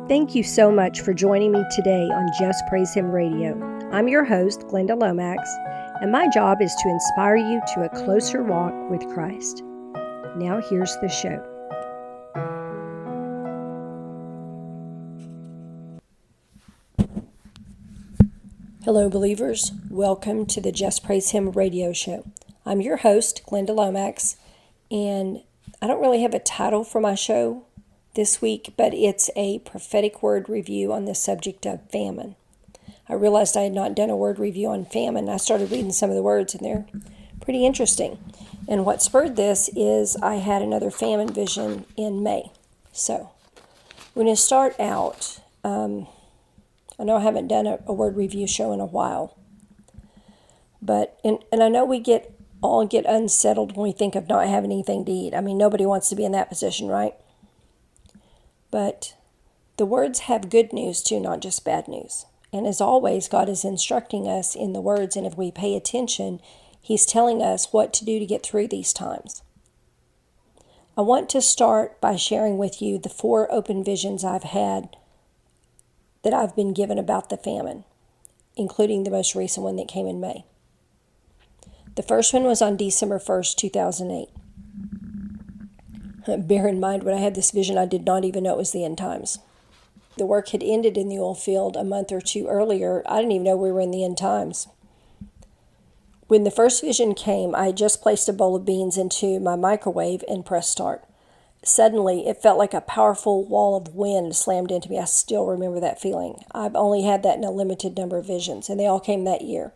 Thank you so much for joining me today on Just Praise Him Radio. I'm your host, Glenda Lomax, and my job is to inspire you to a closer walk with Christ. Now here's the show. Hello, believers. Welcome to the Just Praise Him Radio show. I'm your host, Glenda Lomax, and I don't really have a title for my show this week, but it's a prophetic word review on the subject of famine. I realized I had not done a word review on famine. I started reading some of the words, and they're pretty interesting. And what spurred this is I had another famine vision in May. So we're going to start out. I know I haven't done a word review show in a while, but and I know we all get unsettled when we think of not having anything to eat. I mean, nobody wants to be in that position, right? But the words have good news too, not just bad news. And as always, God is instructing us in the words, and if we pay attention, He's telling us what to do to get through these times. I want to start by sharing with you the 4 open visions I've had that I've been given about the famine, including the most recent one that came in May. The first one was on December 1st, 2008. Bear in mind, when I had this vision, I did not even know it was the end times. The work had ended in the oil field a month or two earlier. I didn't even know we were in the end times. When the first vision came, I had just placed a bowl of beans into my microwave and pressed start. Suddenly, it felt like a powerful wall of wind slammed into me. I still remember that feeling. I've only had that in a limited number of visions, and they all came that year.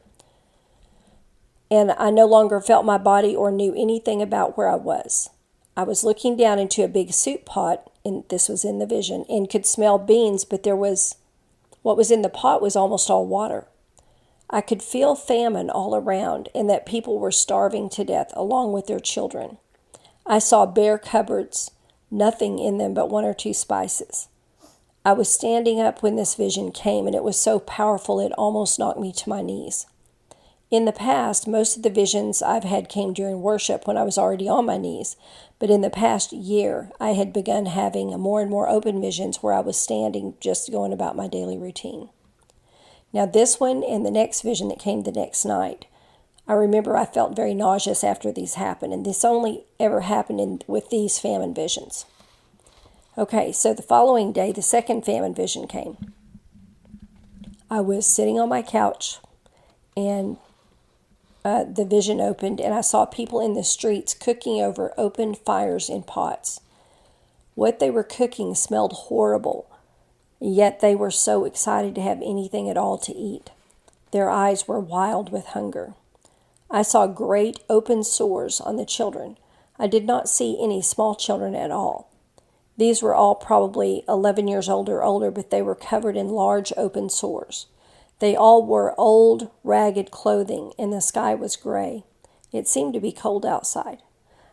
And I no longer felt my body or knew anything about where I was. I was looking down into a big soup pot, and this was in the vision, and could smell beans, but what was in the pot was almost all water. I could feel famine all around, and that people were starving to death along with their children. I saw bare cupboards, nothing in them but 1 or 2 spices. I was standing up when this vision came, and it was so powerful it almost knocked me to my knees. In the past, most of the visions I've had came during worship when I was already on my knees, but in the past year, I had begun having more and more open visions where I was standing just going about my daily routine. Now this one and the next vision that came the next night, I remember I felt very nauseous after these happened, and this only ever happened with these famine visions. Okay, so the following day, the second famine vision came. I was sitting on my couch, and the vision opened, and I saw people in the streets cooking over open fires in pots. What they were cooking smelled horrible, yet they were so excited to have anything at all to eat. Their eyes were wild with hunger. I saw great open sores on the children. I did not see any small children at all. These were all probably 11 years old or older, but they were covered in large open sores. They all wore old, ragged clothing, and the sky was gray. It seemed to be cold outside.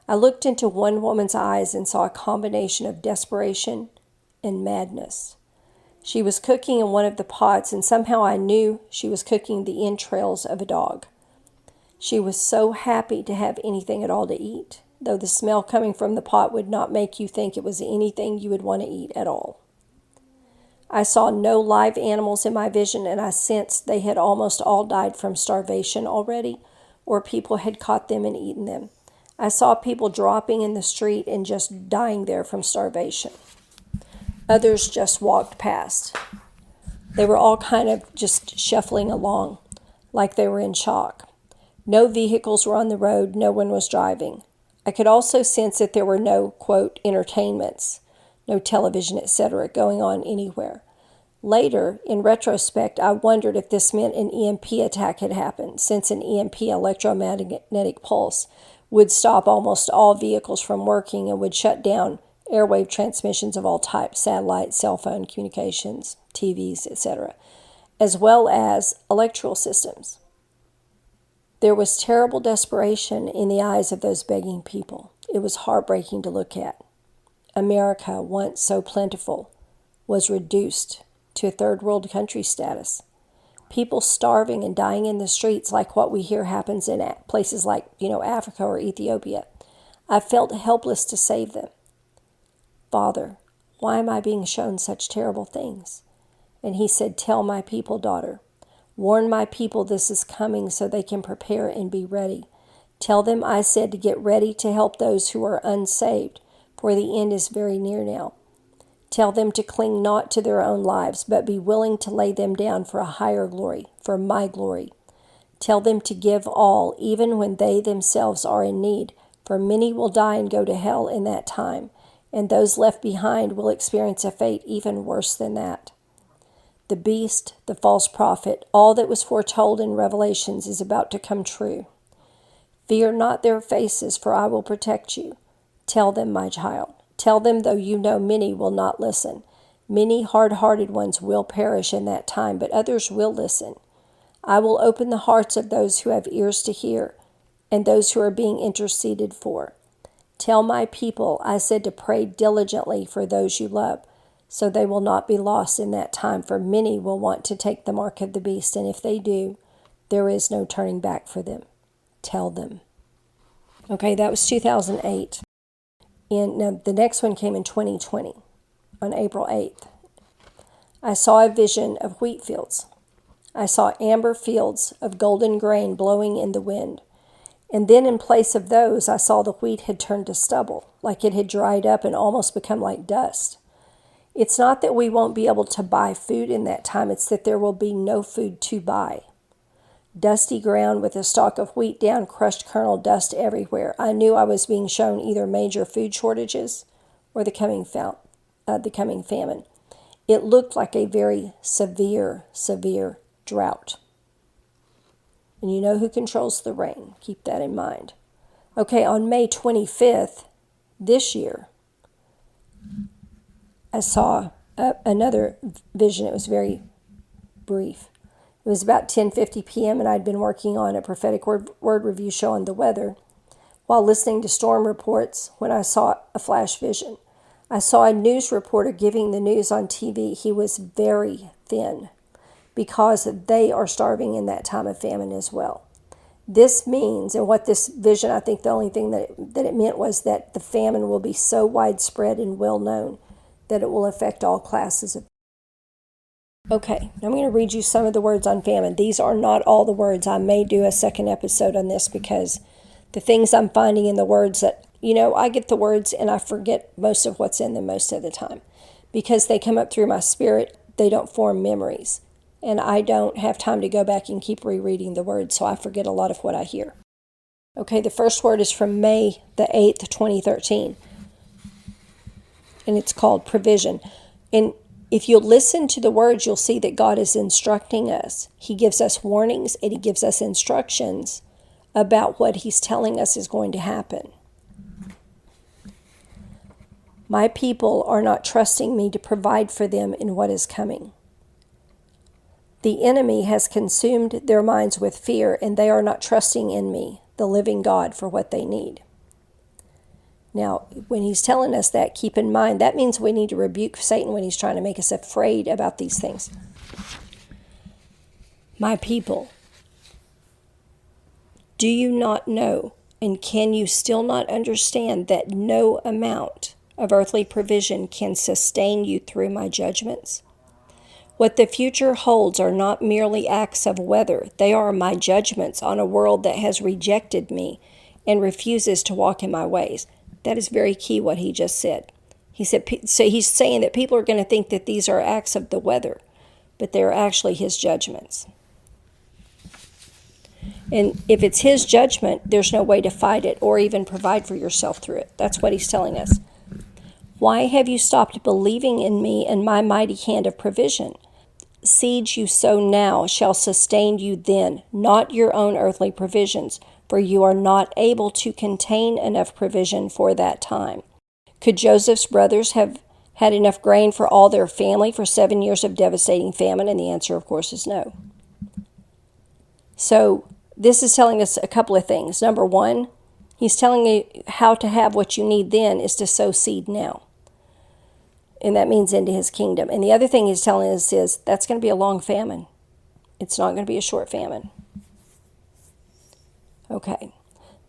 I looked into one woman's eyes and saw a combination of desperation and madness. She was cooking in one of the pots, and somehow I knew she was cooking the entrails of a dog. She was so happy to have anything at all to eat, though the smell coming from the pot would not make you think it was anything you would want to eat at all. I saw no live animals in my vision, and I sensed they had almost all died from starvation already, or people had caught them and eaten them. I saw people dropping in the street and just dying there from starvation. Others just walked past. They were all kind of just shuffling along, like they were in shock. No vehicles were on the road, no one was driving. I could also sense that there were no, quote, entertainments, no television, etc., going on anywhere. Later, in retrospect, I wondered if this meant an EMP attack had happened, since an EMP, electromagnetic pulse, would stop almost all vehicles from working and would shut down airwave transmissions of all types, satellite, cell phone communications, TVs, etc., as well as electrical systems. There was terrible desperation in the eyes of those begging people. It was heartbreaking to look at. America, once so plentiful, was reduced to a third world country status. People starving and dying in the streets like what we hear happens in places like, Africa or Ethiopia. I felt helpless to save them. Father, Why am I being shown such terrible things? And he said, tell my people, daughter. Warn my people this is coming so they can prepare and be ready. Tell them I said to get ready to help those who are unsaved, for the end is very near now. Tell them to cling not to their own lives, but be willing to lay them down for a higher glory, for my glory. Tell them to give all, even when they themselves are in need, for many will die and go to hell in that time, and those left behind will experience a fate even worse than that. The beast, the false prophet, all that was foretold in Revelations is about to come true. Fear not their faces, for I will protect you. Tell them, my child. Tell them, though you know many will not listen. Many hard-hearted ones will perish in that time, but others will listen. I will open the hearts of those who have ears to hear, and those who are being interceded for. Tell my people, I said to pray diligently for those you love, so they will not be lost in that time, for many will want to take the mark of the beast, and if they do, there is no turning back for them. Tell them. Okay, that was 2008. Now, the next one came in 2020, on April 8th. I saw a vision of wheat fields. I saw amber fields of golden grain blowing in the wind. And then in place of those, I saw the wheat had turned to stubble, like it had dried up and almost become like dust. It's not that we won't be able to buy food in that time, it's that there will be no food to buy. Dusty ground with a stalk of wheat down, crushed kernel dust everywhere. I knew I was being shown either major food shortages or the coming famine. It looked like a very severe drought. And you know who controls the rain. Keep that in mind. Okay, on May 25th this year, I saw another vision. It was very brief. It was about 10:50 p.m. and I'd been working on a prophetic word review show on the weather while listening to storm reports when I saw a flash vision. I saw a news reporter giving the news on TV. He was very thin because they are starving in that time of famine as well. This means, and what this vision, I think the only thing that it meant was that the famine will be so widespread and well known that it will affect all classes of. Okay, I'm going to read you some of the words on famine. These are not all the words. I may do a second episode on this because the things I'm finding in the words that, I get the words and I forget most of what's in them most of the time. Because they come up through my spirit, they don't form memories. And I don't have time to go back and keep rereading the words, so I forget a lot of what I hear. Okay, the first word is from May the 8th, 2013. And it's called provision. And if you'll listen to the words, you'll see that God is instructing us. He gives us warnings and He gives us instructions about what He's telling us is going to happen. My people are not trusting me to provide for them in what is coming. The enemy has consumed their minds with fear, and they are not trusting in me, the living God, for what they need. Now, when He's telling us that, keep in mind, that means we need to rebuke Satan when he's trying to make us afraid about these things. My people, do you not know, and can you still not understand that no amount of earthly provision can sustain you through my judgments? What the future holds are not merely acts of weather. They are my judgments on a world that has rejected me and refuses to walk in my ways. That is very key what he just said. So he's saying that people are going to think that these are acts of the weather, but they're actually his judgments. And if it's his judgment, there's no way to fight it or even provide for yourself through it. That's what he's telling us. Why have you stopped believing in me and my mighty hand of provision? Seeds you sow now shall sustain you then, not your own earthly provisions, for you are not able to contain enough provision for that time. Could Joseph's brothers have had enough grain for all their family for 7 years of devastating famine? And the answer, of course, is no. So this is telling us a couple of things. Number one, he's telling you how to have what you need then is to sow seed now. And that means into his kingdom. And the other thing he's telling us is that's going to be a long famine. It's not going to be a short famine. Okay.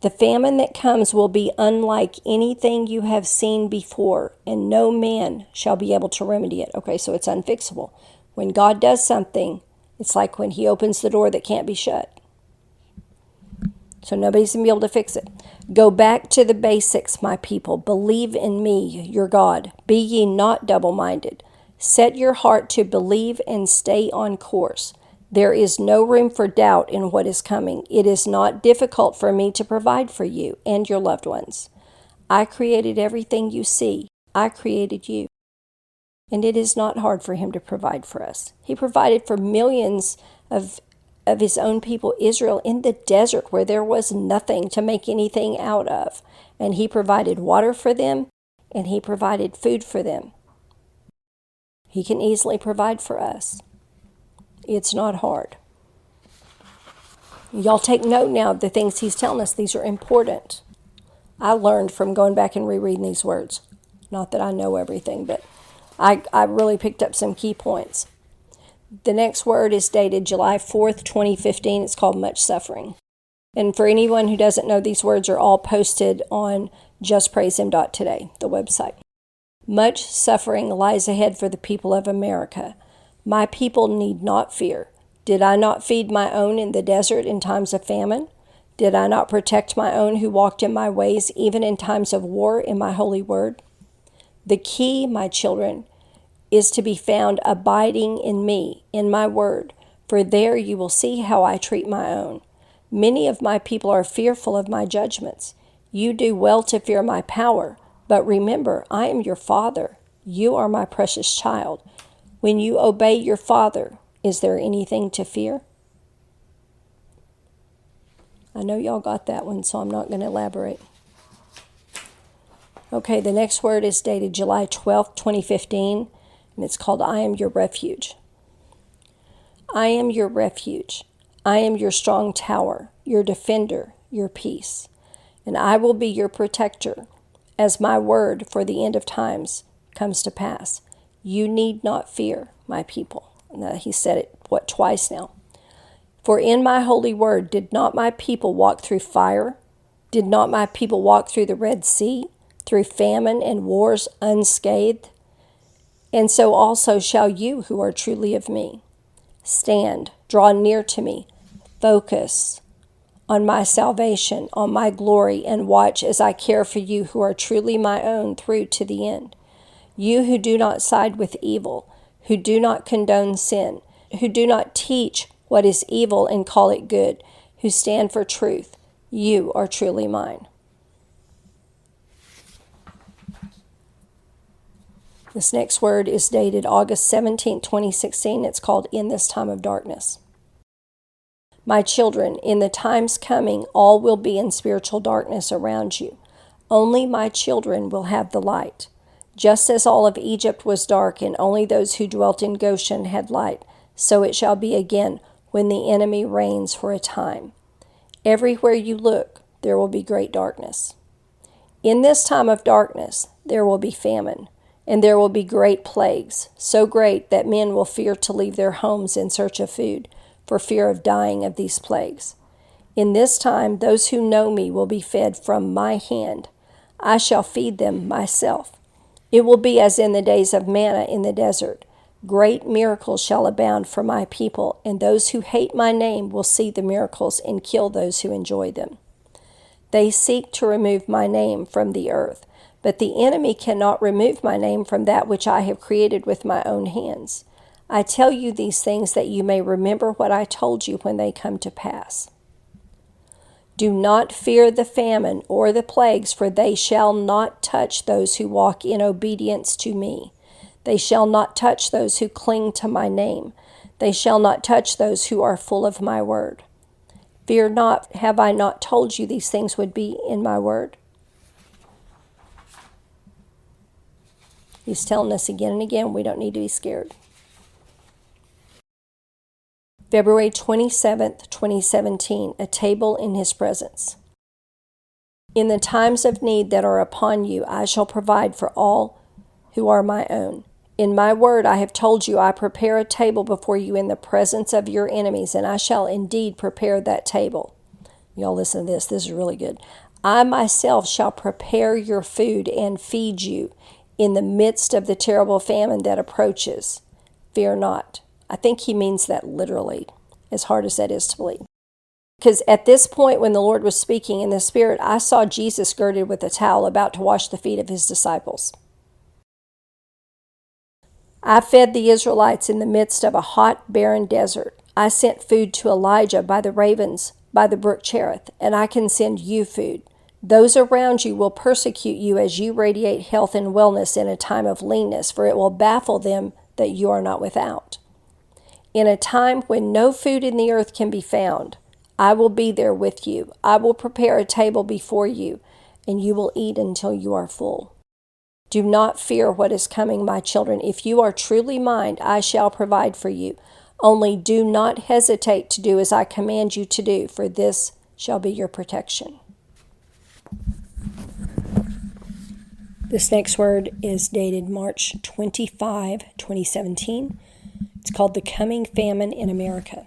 The famine that comes will be unlike anything you have seen before, and no man shall be able to remedy it. Okay, so it's unfixable. When God does something, it's like when he opens the door that can't be shut. So nobody's going to be able to fix it. Go back to the basics, my people. Believe in me, your God. Be ye not double-minded. Set your heart to believe and stay on course. There is no room for doubt in what is coming. It is not difficult for me to provide for you and your loved ones. I created everything you see. I created you. And it is not hard for him to provide for us. He provided for millions of his own people, Israel, in the desert where there was nothing to make anything out of. And he provided water for them, and he provided food for them. He can easily provide for us. It's not hard. Y'all take note now of the things he's telling us. These are important. I learned from going back and rereading these words. Not that I know everything, but I really picked up some key points. The next word is dated July 4th, 2015. It's called much suffering. And for anyone who doesn't know, these words are all posted on justpraisehim.today, the website. Much suffering lies ahead for the people of America. My people need not fear. Did I not feed my own in the desert in times of famine? Did I not protect my own who walked in my ways, even in times of war, in my holy word? The key, my children, is to be found abiding in me, in my word, for there you will see how I treat my own. Many of my people are fearful of my judgments. You do well to fear my power, but remember, I am your father. You are my precious child. When you obey your father, is there anything to fear? I know y'all got that one, so I'm not going to elaborate. Okay, the next word is dated July 12th, 2015, and it's called I Am Your Refuge. I am your refuge. I am your strong tower, your defender, your peace. And I will be your protector as my word for the end of times comes to pass. You need not fear, my people. Now, he said it, twice now. For in my holy word, did not my people walk through fire? Did not my people walk through the Red Sea, through famine and wars unscathed? And so also shall you who are truly of me. Stand, draw near to me, focus on my salvation, on my glory, and watch as I care for you who are truly my own through to the end. You who do not side with evil, who do not condone sin, who do not teach what is evil and call it good, who stand for truth, you are truly mine. This next word is dated August 17, 2016. It's called In This Time of Darkness. My children, in the times coming, all will be in spiritual darkness around you. Only my children will have the light. Just as all of Egypt was dark and only those who dwelt in Goshen had light, so it shall be again when the enemy reigns for a time. Everywhere you look, there will be great darkness. In this time of darkness, there will be famine, and there will be great plagues, so great that men will fear to leave their homes in search of food, for fear of dying of these plagues. In this time, those who know me will be fed from my hand. I shall feed them myself. It will be as in the days of manna in the desert. Great miracles shall abound for my people, and those who hate my name will see the miracles and kill those who enjoy them. They seek to remove my name from the earth, but the enemy cannot remove my name from that which I have created with my own hands. I tell you these things that you may remember what I told you when they come to pass. Do not fear the famine or the plagues, for they shall not touch those who walk in obedience to me. They shall not touch those who cling to my name. They shall not touch those who are full of my word. Fear not, have I not told you these things would be in my word? He's telling us again and again we don't need to be scared. February 27th, 2017, a table in his presence. In the times of need that are upon you, I shall provide for all who are my own. In my word I have told you, I prepare a table before you in the presence of your enemies, and I shall indeed prepare that table. Y'all listen to this. This is really good. I myself shall prepare your food and feed you in the midst of the terrible famine that approaches. Fear not. I think he means that literally, as hard as that is to believe. Because at this point, when the Lord was speaking in the Spirit, I saw Jesus girded with a towel about to wash the feet of his disciples. I fed the Israelites in the midst of a hot, barren desert. I sent food to Elijah by the ravens, by the brook Cherith, and I can send you food. Those around you will persecute you as you radiate health and wellness in a time of leanness, for it will baffle them that you are not without. In a time when no food in the earth can be found, I will be there with you. I will prepare a table before you, and you will eat until you are full. Do not fear what is coming, my children. If you are truly mine, I shall provide for you. Only do not hesitate to do as I command you to do, for this shall be your protection. This next word is dated March 25, 2017. It's called The Coming Famine in America.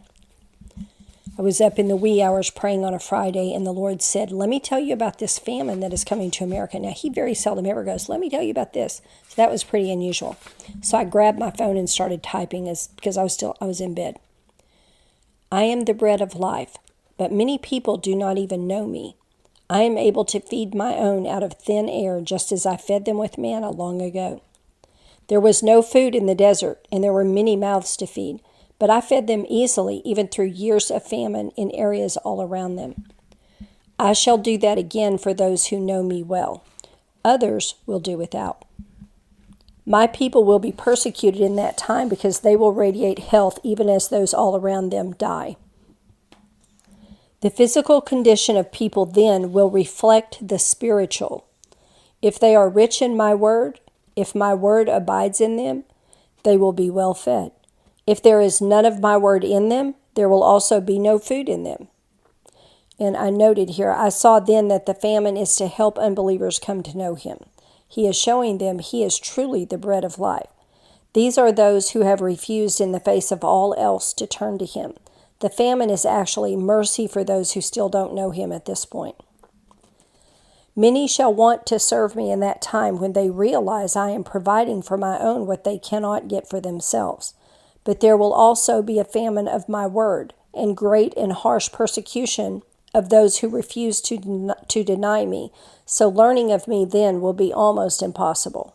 I was up in the wee hours praying on a Friday, and the Lord said, let me tell you about this famine that is coming to America. Now, he very seldom ever goes, let me tell you about this. So that was pretty unusual. So I grabbed my phone and started typing because I was in bed. I am the bread of life, but many people do not even know me. I am able to feed my own out of thin air, just as I fed them with manna long ago. There was no food in the desert, and there were many mouths to feed. But I fed them easily, even through years of famine in areas all around them. I shall do that again for those who know me well. Others will do without. My people will be persecuted in that time because they will radiate health even as those all around them die. The physical condition of people then will reflect the spiritual. If they are rich in my word, if my word abides in them, they will be well fed. If there is none of my word in them, there will also be no food in them. And I noted here, I saw then that the famine is to help unbelievers come to know him. He is showing them he is truly the bread of life. These are those who have refused in the face of all else to turn to him. The famine is actually mercy for those who still don't know him at this point. Many shall want to serve me in that time when they realize I am providing for my own what they cannot get for themselves. But there will also be a famine of my word, and great and harsh persecution of those who refuse to deny me. So learning of me then will be almost impossible.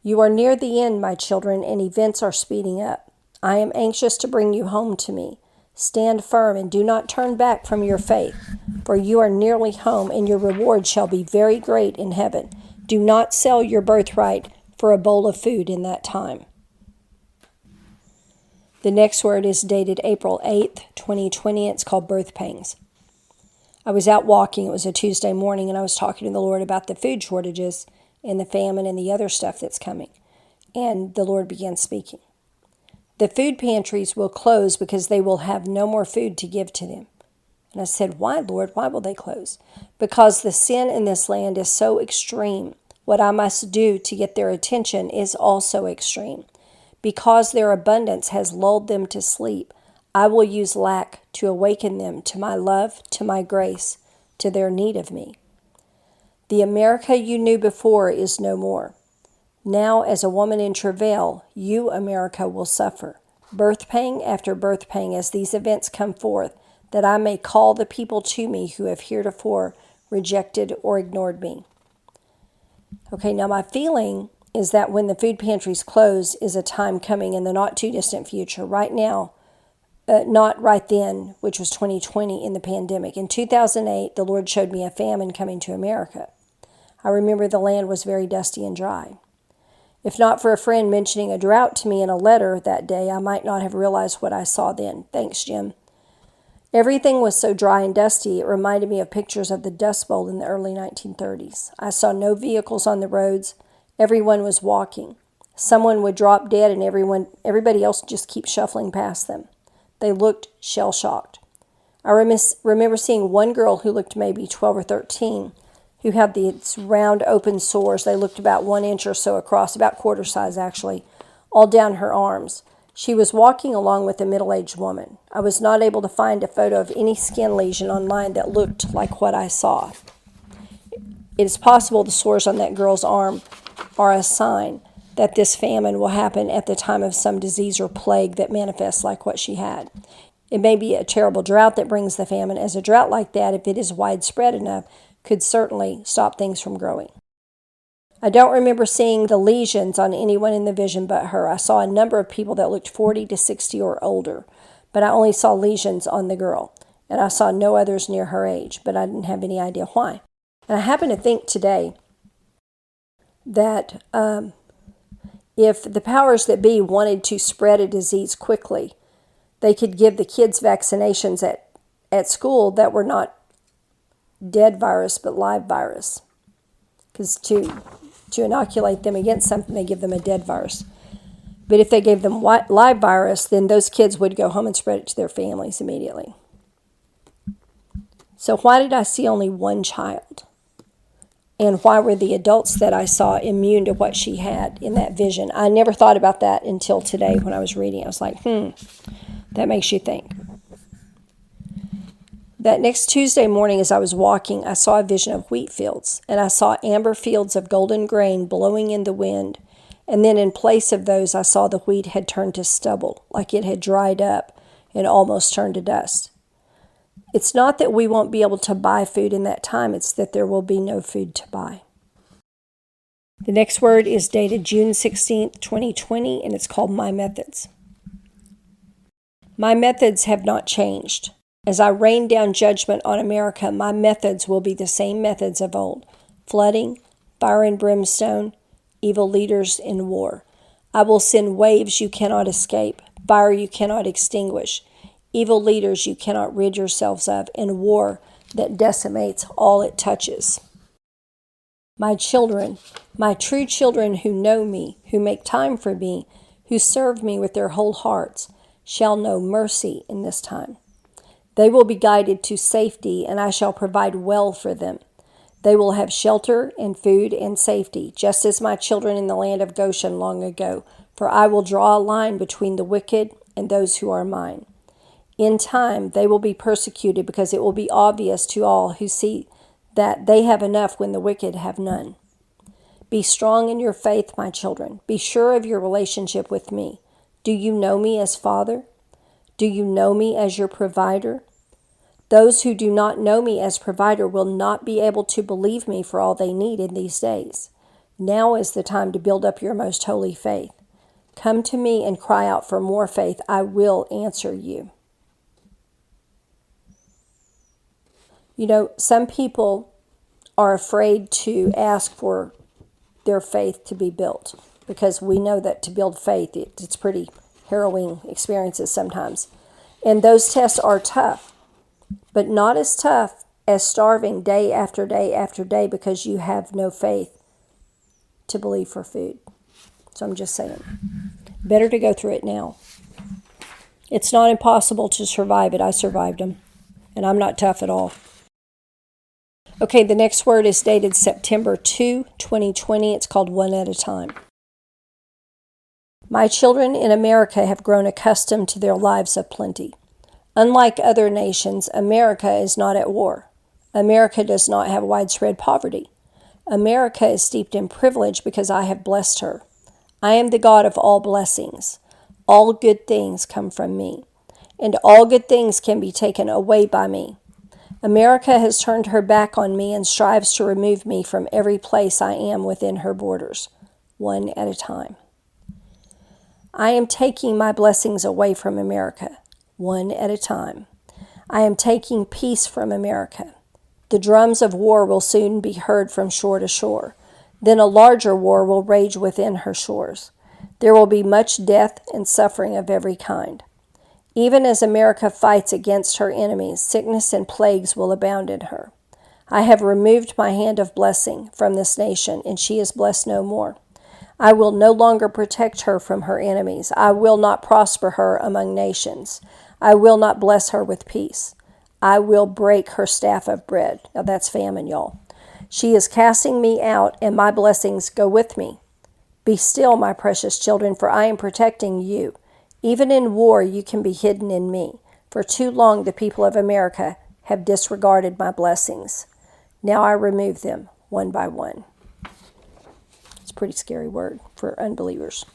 You are near the end, my children, and events are speeding up. I am anxious to bring you home to me. Stand firm and do not turn back from your faith, for you are nearly home, and your reward shall be very great in heaven. Do not sell your birthright for a bowl of food in that time. The next word is dated April 8th, 2020. It's called birth pangs. I was out walking. It was a Tuesday morning, and I was talking to the Lord about the food shortages and the famine and the other stuff that's coming. And the Lord began speaking. The food pantries will close because they will have no more food to give to them. And I said, why, Lord? Why will they close? Because the sin in this land is so extreme. What I must do to get their attention is also extreme. Because their abundance has lulled them to sleep, I will use lack to awaken them to my love, to my grace, to their need of me. The America you knew before is no more. Now, as a woman in travail, you, America, will suffer, birth pang after birth pang, as these events come forth, that I may call the people to me who have heretofore rejected or ignored me. Okay, now my feeling is that when the food pantries close is a time coming in the not too distant future. Right now, not right then, which was 2020 in the pandemic. In 2008, the Lord showed me a famine coming to America. I remember the land was very dusty and dry. If not for a friend mentioning a drought to me in a letter that day, I might not have realized what I saw then. Thanks, Jim. Everything was so dry and dusty, it reminded me of pictures of the Dust Bowl in the early 1930s. I saw no vehicles on the roads. Everyone was walking. Someone would drop dead and everybody else just keep shuffling past them. They looked shell-shocked. I remember seeing one girl who looked maybe 12 or 13 who had these round open sores. They looked about 1 inch or so across, about quarter size actually, all down her arms. She was walking along with a middle-aged woman. I was not able to find a photo of any skin lesion online that looked like what I saw. It is possible the sores on that girl's arm are a sign that this famine will happen at the time of some disease or plague that manifests like what she had. It may be a terrible drought that brings the famine, as a drought like that, if it is widespread enough, could certainly stop things from growing. I don't remember seeing the lesions on anyone in the vision but her. I saw a number of people that looked 40 to 60 or older, but I only saw lesions on the girl, and I saw no others near her age, but I didn't have any idea why. And I happen to think today that if the powers that be wanted to spread a disease quickly, they could give the kids vaccinations at school that were not dead virus but live virus. Because to inoculate them against something, they give them a dead virus. But if they gave them live virus, then those kids would go home and spread it to their families immediately. So why did I see only one child? And why were the adults that I saw immune to what she had in that vision? I never thought about that until today when I was reading. I was like, that makes you think. That next Tuesday morning as I was walking, I saw a vision of wheat fields, and I saw amber fields of golden grain blowing in the wind. And then in place of those, I saw the wheat had turned to stubble, like it had dried up and almost turned to dust. It's not that we won't be able to buy food in that time, it's that there will be no food to buy. The next word is dated June 16th, 2020, and it's called My Methods. My methods have not changed. As I rain down judgment on America, my methods will be the same methods of old: flooding, fire and brimstone, evil leaders in war. I will send waves you cannot escape, fire you cannot extinguish, evil leaders you cannot rid yourselves of, and war that decimates all it touches. My children, my true children who know me, who make time for me, who serve me with their whole hearts, shall know mercy in this time. They will be guided to safety, and I shall provide well for them. They will have shelter and food and safety, just as my children in the land of Goshen long ago, for I will draw a line between the wicked and those who are mine. In time, they will be persecuted because it will be obvious to all who see that they have enough when the wicked have none. Be strong in your faith, my children. Be sure of your relationship with me. Do you know me as Father? Do you know me as your provider? Those who do not know me as provider will not be able to believe me for all they need in these days. Now is the time to build up your most holy faith. Come to me and cry out for more faith. I will answer you. You know, some people are afraid to ask for their faith to be built because we know that to build faith, it's pretty harrowing experiences sometimes. And those tests are tough, but not as tough as starving day after day after day because you have no faith to believe for food. So I'm just saying, better to go through it now. It's not impossible to survive it. I survived them, and I'm not tough at all. Okay, the next word is dated September 2, 2020. It's called One at a Time. My children in America have grown accustomed to their lives of plenty. Unlike other nations, America is not at war. America does not have widespread poverty. America is steeped in privilege because I have blessed her. I am the God of all blessings. All good things come from me, and all good things can be taken away by me. America has turned her back on me and strives to remove me from every place I am within her borders, one at a time. I am taking my blessings away from America, one at a time. I am taking peace from America. The drums of war will soon be heard from shore to shore. Then a larger war will rage within her shores. There will be much death and suffering of every kind. Even as America fights against her enemies, sickness and plagues will abound in her. I have removed my hand of blessing from this nation, and she is blessed no more. I will no longer protect her from her enemies. I will not prosper her among nations. I will not bless her with peace. I will break her staff of bread. Now that's famine, y'all. She is casting me out, and my blessings go with me. Be still, my precious children, for I am protecting you. Even in war, you can be hidden in me. For too long, the people of America have disregarded my blessings. Now I remove them one by one. It's a pretty scary word for unbelievers.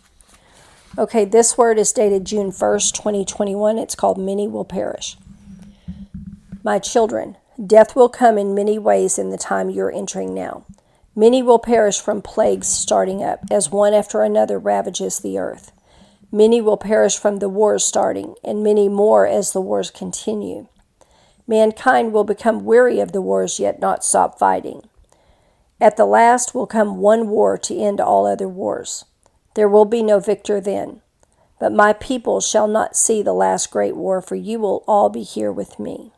Okay, this word is dated June 1st, 2021. It's called Many Will Perish. My children, death will come in many ways in the time you're entering now. Many will perish from plagues starting up, as one after another ravages the earth. Many will perish from the wars starting, and many more as the wars continue. Mankind will become weary of the wars, yet not stop fighting. At the last will come one war to end all other wars. There will be no victor then. But my people shall not see the last great war, for you will all be here with me.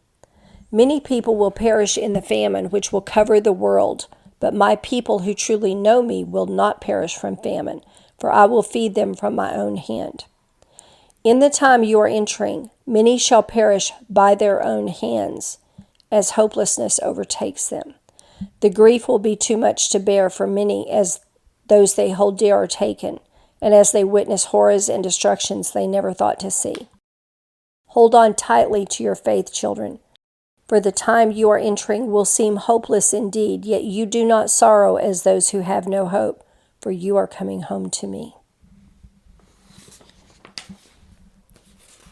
Many people will perish in the famine which will cover the world, but my people who truly know me will not perish from famine, for I will feed them from my own hand. In the time you are entering, many shall perish by their own hands, as hopelessness overtakes them. The grief will be too much to bear for many, as those they hold dear are taken, and as they witness horrors and destructions they never thought to see. Hold on tightly to your faith, children, for the time you are entering will seem hopeless indeed, yet you do not sorrow as those who have no hope, for you are coming home to me.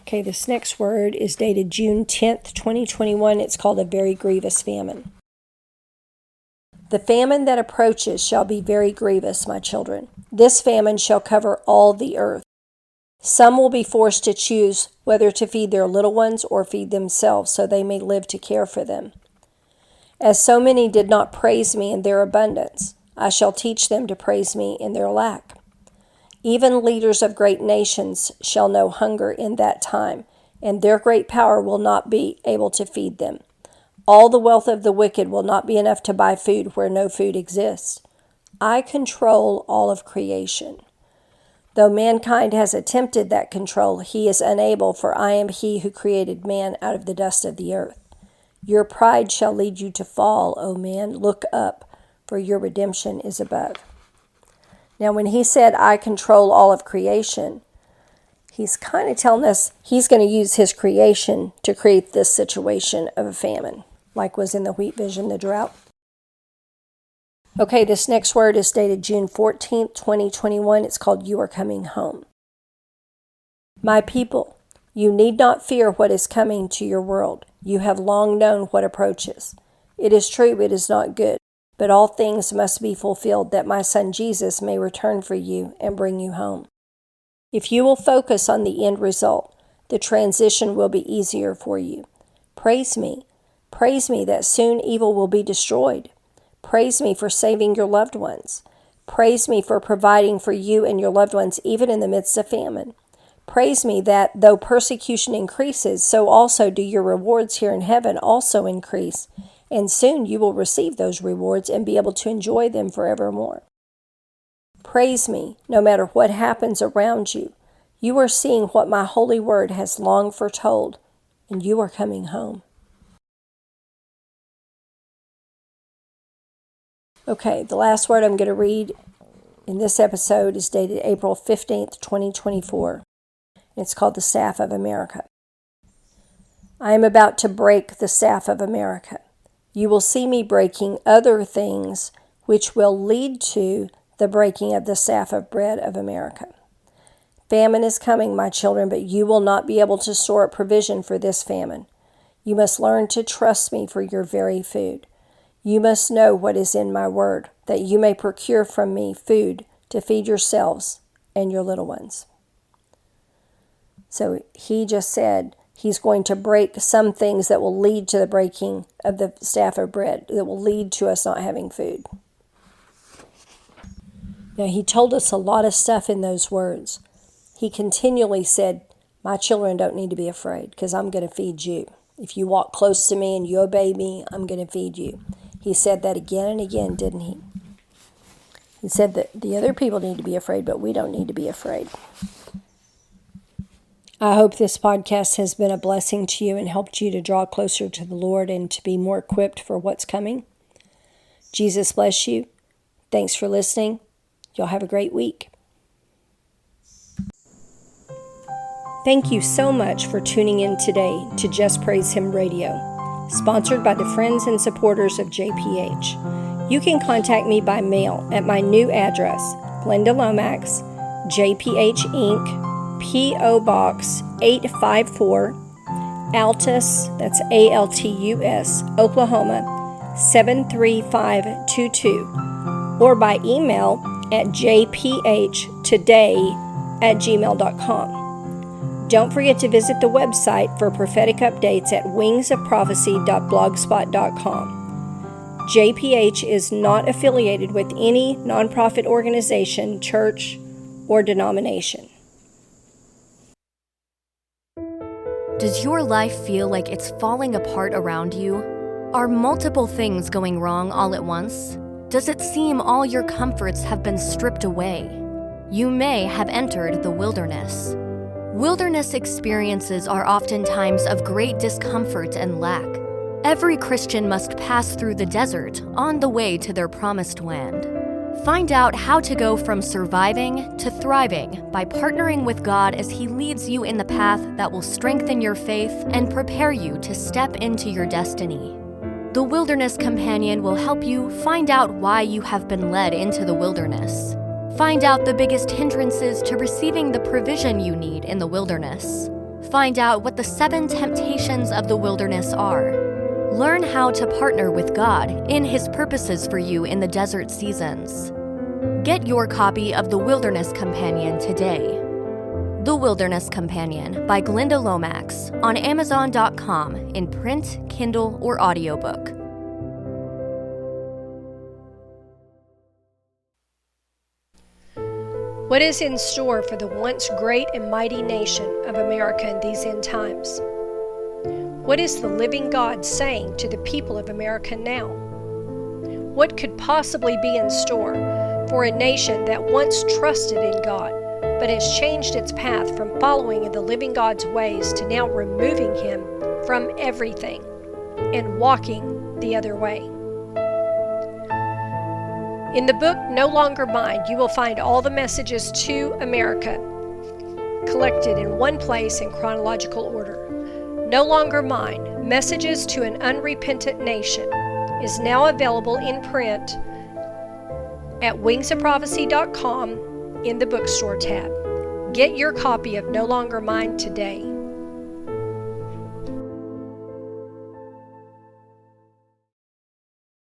Okay, this next word is dated June 10th, 2021. It's called a very grievous famine. The famine that approaches shall be very grievous, my children. This famine shall cover all the earth. Some will be forced to choose whether to feed their little ones or feed themselves, so they may live to care for them. As so many did not praise me in their abundance, I shall teach them to praise me in their lack. Even leaders of great nations shall know hunger in that time, and their great power will not be able to feed them. All the wealth of the wicked will not be enough to buy food where no food exists. I control all of creation. Though mankind has attempted that control, he is unable, for I am he who created man out of the dust of the earth. Your pride shall lead you to fall, O man. Look up, for your redemption is above. Now, when he said, I control all of creation, he's kind of telling us he's going to use his creation to create this situation of a famine, like was in the wheat vision, the drought. Okay, this next word is dated June 14th, 2021. It's called You Are Coming Home. My people, you need not fear what is coming to your world. You have long known what approaches. It is true, it is not good, but all things must be fulfilled that my son Jesus may return for you and bring you home. If you will focus on the end result, the transition will be easier for you. Praise me that soon evil will be destroyed. Praise me for saving your loved ones. Praise me for providing for you and your loved ones even in the midst of famine. Praise me that though persecution increases, so also do your rewards here in heaven also increase, and soon you will receive those rewards and be able to enjoy them forevermore. Praise me no matter what happens around you. You are seeing what my holy word has long foretold, and you are coming home. Okay, the last word I'm going to read in this episode is dated April 15th, 2024. It's called the Staff of America. I am about to break the Staff of America. You will see me breaking other things which will lead to the breaking of the staff of bread of America. Famine is coming, my children, but you will not be able to store up provision for this famine. You must learn to trust me for your very food. You must know what is in my word, that you may procure from me food to feed yourselves and your little ones. So he just said he's going to break some things that will lead to the breaking of the staff of bread, that will lead to us not having food. Now, he told us a lot of stuff in those words. He continually said, my children don't need to be afraid because I'm going to feed you. If you walk close to me and you obey me, I'm going to feed you. He said that again and again, didn't he? He said that the other people need to be afraid, but we don't need to be afraid. I hope this podcast has been a blessing to you and helped you to draw closer to the Lord and to be more equipped for what's coming. Jesus bless you. Thanks for listening. Y'all have a great week. Thank you so much for tuning in today to Just Praise Him Radio, sponsored by the friends and supporters of JPH. You can contact me by mail at my new address, Glenda Lomax, JPH Inc., P.O. Box 854, Altus, that's Altus, Oklahoma 73522, or by email at jphtoday@gmail.com. Don't forget to visit the website for prophetic updates at wingsofprophecy.blogspot.com. JPH is not affiliated with any nonprofit organization, church, or denomination. Does your life feel like it's falling apart around you? Are multiple things going wrong all at once? Does it seem all your comforts have been stripped away? You may have entered the wilderness. Wilderness experiences are oftentimes of great discomfort and lack. Every Christian must pass through the desert on the way to their promised land. Find out how to go from surviving to thriving by partnering with God as He leads you in the path that will strengthen your faith and prepare you to step into your destiny. The Wilderness Companion will help you find out why you have been led into the wilderness. Find out the biggest hindrances to receiving the provision you need in the wilderness. Find out what the 7 temptations of the wilderness are. Learn how to partner with God in His purposes for you in the desert seasons. Get your copy of The Wilderness Companion today. The Wilderness Companion by Glenda Lomax on Amazon.com in print, Kindle, or audiobook. What is in store for the once great and mighty nation of America in these end times? What is the living God saying to the people of America now? What could possibly be in store for a nation that once trusted in God, but has changed its path from following the living God's ways to now removing Him from everything and walking the other way? In the book No Longer Mine, you will find all the messages to America collected in one place in chronological order. No Longer Mine, Messages to an Unrepentant Nation, is now available in print at wingsofprophecy.com in the bookstore tab. Get your copy of No Longer Mine today.